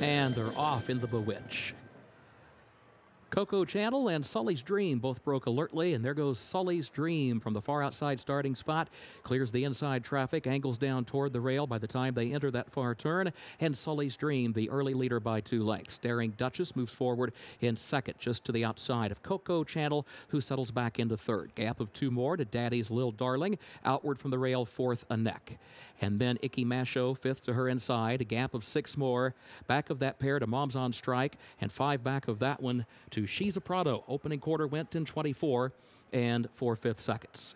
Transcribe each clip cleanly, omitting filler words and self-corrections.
And they're off in the Bewitch. Coco Channel and Sully's Dream both broke alertly, and there goes Sully's Dream from the far outside starting spot. Clears the inside traffic, angles down toward the rail by the time they enter that far turn. And Sully's Dream, the early leader by 2 lengths. Daring Duchess moves forward in second, just to the outside of Coco Channel, who settles back into third. Gap of 2 more to Daddy's Lil Darling. Outward from the rail, fourth, a neck. And then Icky Masho, fifth to her inside. A gap of 6 more. Back of that pair to Mom's on Strike, and 5 back of that one to She's a Prado. Opening quarter went in 24 and 4/5 seconds.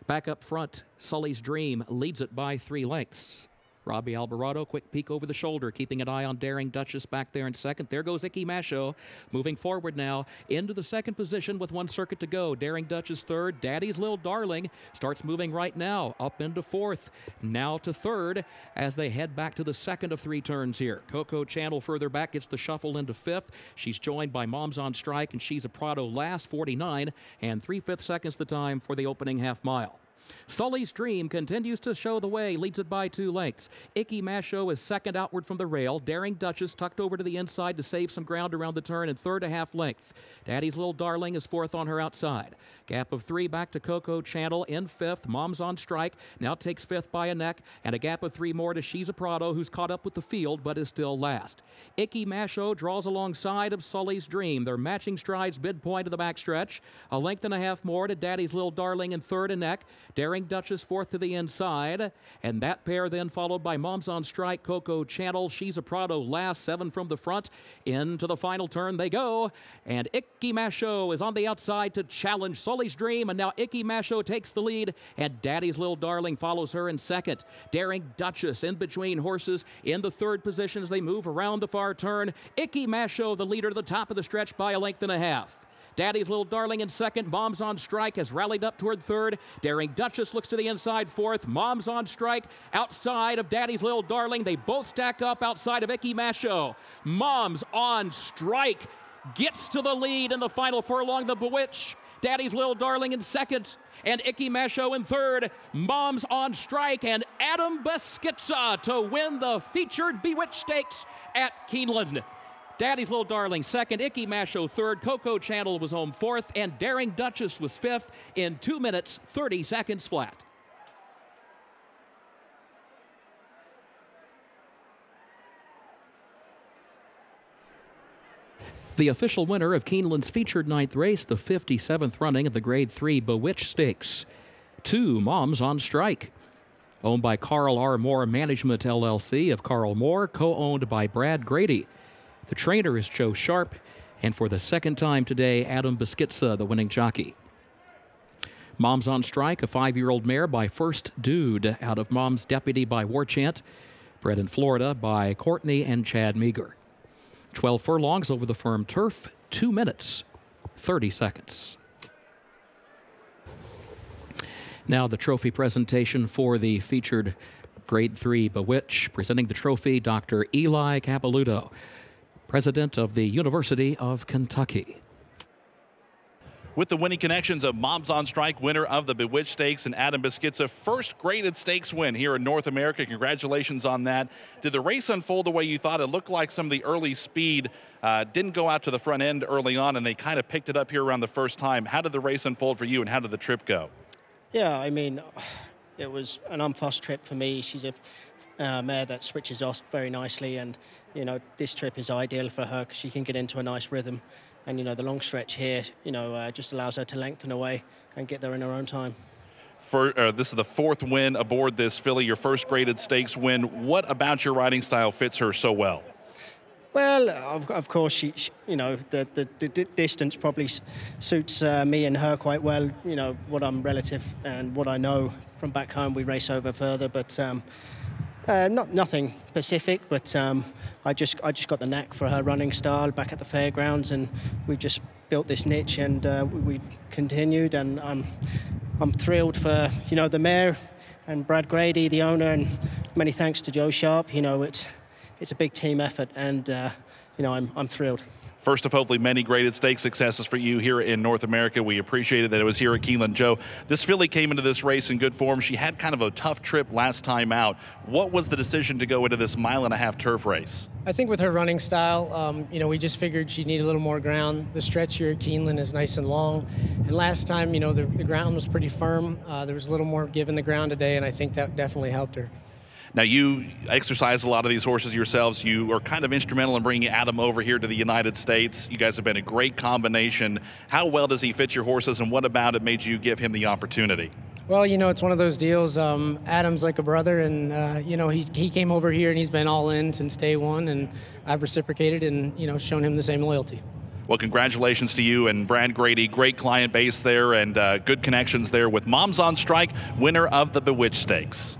Back up front, Sully's Dream leads it by 3 lengths. Robbie Alvarado, quick peek over the shoulder, keeping an eye on Daring Duchess back there in second. There goes Icky Masho, moving forward now into the second position with 1 circuit to go. Daring Duchess third. Daddy's Lil Darling starts moving right now, up into fourth, now to third as they head back to the second of 3 turns here. Coco Channel further back gets the shuffle into fifth. She's joined by Mom's on Strike, and She's a Prado last, 49 and 3/5 seconds the time for the opening half mile. Sully's Dream continues to show the way, leads it by 2 lengths. Icky Masho is second outward from the rail. Daring Duchess tucked over to the inside to save some ground around the turn, and third, a half length. Daddy's Lil Darling is fourth on her outside. Gap of 3 back to Coco Channel in fifth. Mom's on Strike now takes fifth by a neck, and a gap of 3 more to She's a Prado, who's caught up with the field but is still last. Icky Masho draws alongside of Sully's Dream. They're matching strides midpoint of the backstretch. A length and a half more to Daddy's Lil Darling in third, a neck. Daring Duchess fourth to the inside, and that pair then followed by Mom's on Strike, Coco Channel, She's a Prado last, 7 from the front. Into the final turn they go, and Icky Masho is on the outside to challenge Sully's Dream, and now Icky Masho takes the lead, and Daddy's Lil Darling follows her in second. Daring Duchess in between horses in the third position as they move around the far turn. Icky Masho, the leader to the top of the stretch by a length and a half. Daddy's Lil Darling in second. Mom's on Strike has rallied up toward third. Daring Duchess looks to the inside fourth. Mom's on Strike outside of Daddy's Lil Darling. They both stack up outside of Icky Masho. Mom's on Strike gets to the lead in the final furlong. The Bewitch. Daddy's Lil Darling in second, and Icky Masho in third. Mom's on Strike and Adam Beskica to win the featured Bewitch Stakes at Keeneland. Daddy's Lil Darling second, Icky Masho third, Coco Channel was home fourth, and Daring Duchess was fifth in 2 minutes, 30 seconds flat. The official winner of Keeneland's featured 9th race, the 57th running of the Grade 3 Bewitch Stakes. 2 Moms on Strike. Owned by Carl R. Moore Management LLC of Carl Moore, co-owned by Brad Grady. The trainer is Joe Sharp, and for the second time today, Adam Beskica, the winning jockey. Mom's on Strike, a 5-year-old mare by First Dude, out of Mom's Deputy by Warchant, bred in Florida by Courtney and Chad Meager. 12 furlongs over the firm turf, 2 minutes, 30 seconds. Now the trophy presentation for the featured Grade 3 Bewitch. Presenting the trophy, Dr. Eli Capilouto, President of the University of Kentucky. With the winning connections of Mom's on Strike, winner of the Bewitch Stakes, and Adam Beskica, first graded stakes win here in North America. Congratulations on that. Did the race unfold the way you thought? It looked like some of the early speed didn't go out to the front end early on, and they kind of picked it up here around the first time. How did the race unfold for you, and how did the trip go? Yeah, I mean, it was an unfussed trip for me. She's a mare that switches off very nicely, and you know, this trip is ideal for her because she can get into a nice rhythm, and you know, the long stretch here, you know, just allows her to lengthen away and get there in her own time. This is the 4th win aboard this filly, your first graded stakes win. What about your riding style fits her so well? Well, of course, she you know, the distance probably suits me and her quite well. You know, what I'm relative and what I know from back home, we race over further, but nothing specific, but I just got the knack for her running style back at the fairgrounds, and we've just built this niche, and we've continued, and I'm thrilled for, you know, the mare and Brad Grady, the owner, and many thanks to Joe Sharp. You know, it's a big team effort, and you know, I'm thrilled. First of hopefully many graded stakes successes for you here in North America. We appreciated that it was here at Keeneland. Joe, this filly came into this race in good form. She had kind of a tough trip last time out. What was the decision to go into this 1.5 mile turf race? I think with her running style, we just figured she'd need a little more ground. The stretch here at Keeneland is nice and long. And last time, the ground was pretty firm. There was a little more give in the ground today, and I think that definitely helped her. Now, you exercise a lot of these horses yourselves. You are kind of instrumental in bringing Adam over here to the United States. You guys have been a great combination. How well does he fit your horses, and what about it made you give him the opportunity? Well, it's one of those deals. Adam's like a brother, and, he came over here, and he's been all in since day one, and I've reciprocated and, shown him the same loyalty. Well, congratulations to you and Brad Grady. Great client base there and good connections there with Moms on Strike, winner of the Bewitch Stakes.